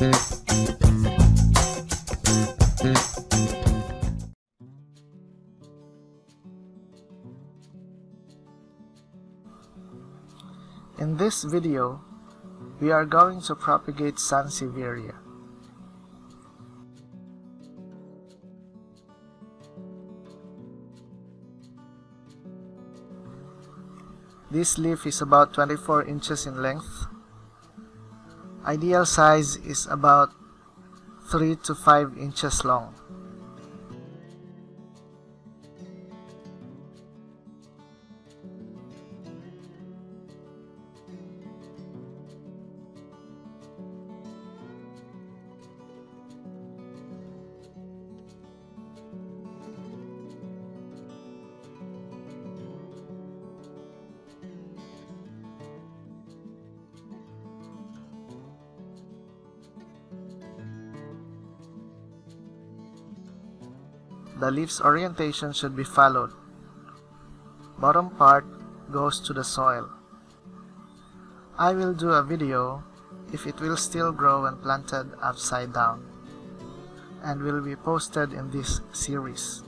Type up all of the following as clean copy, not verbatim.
In this video, we are going to propagate Sansevieria. This leaf is about 24 inches in length. Ideal size is about 3 to 5 inches long. The leaf's orientation should be followed. Bottom part goes to the soil. I will do a video if it will still grow when planted upside down, and will be posted in this series.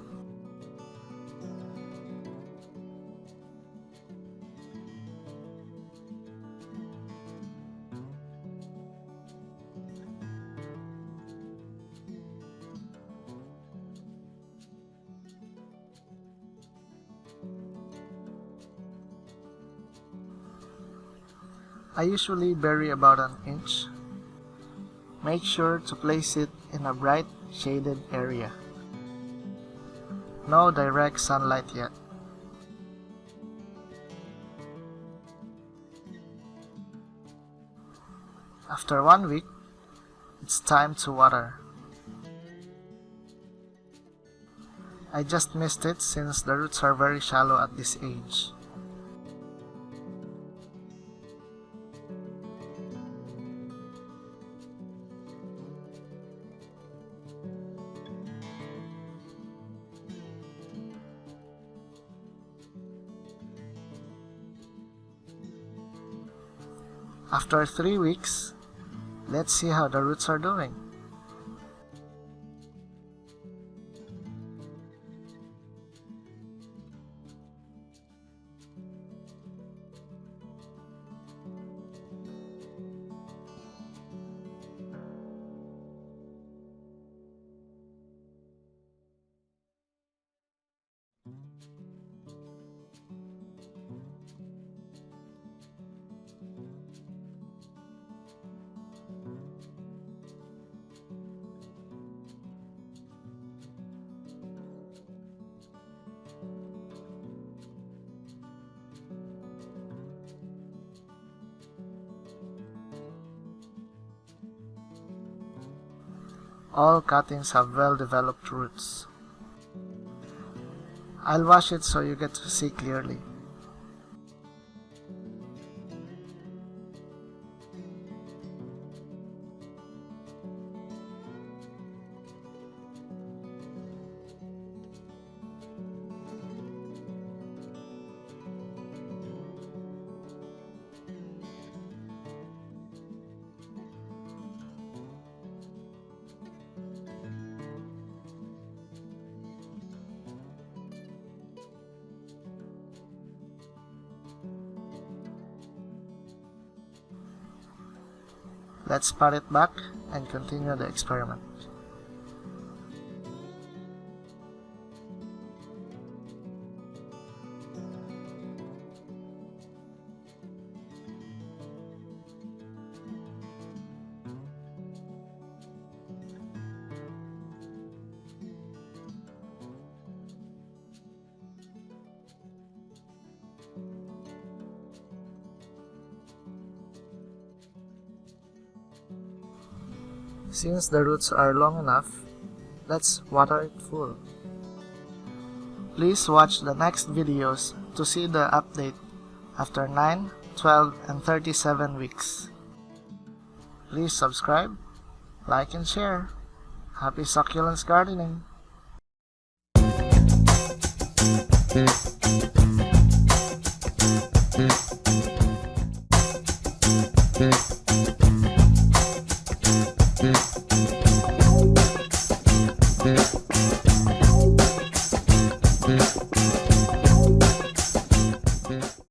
I usually bury about an inch. Make sure to place it in a bright shaded area. No direct sunlight yet. After 1 week, it's time to water. I just missed it since the roots are very shallow at this age. After 3 weeks, let's see how the roots are doing. All cuttings have well-developed roots. I'll wash it so you get to see clearly. Let's pot it back and continue the experiment. Since the roots are long enough, let's water it full. Please watch the next videos to see the update after 9, 12, and 37 weeks. Please subscribe, like, and share. Happy succulents gardening!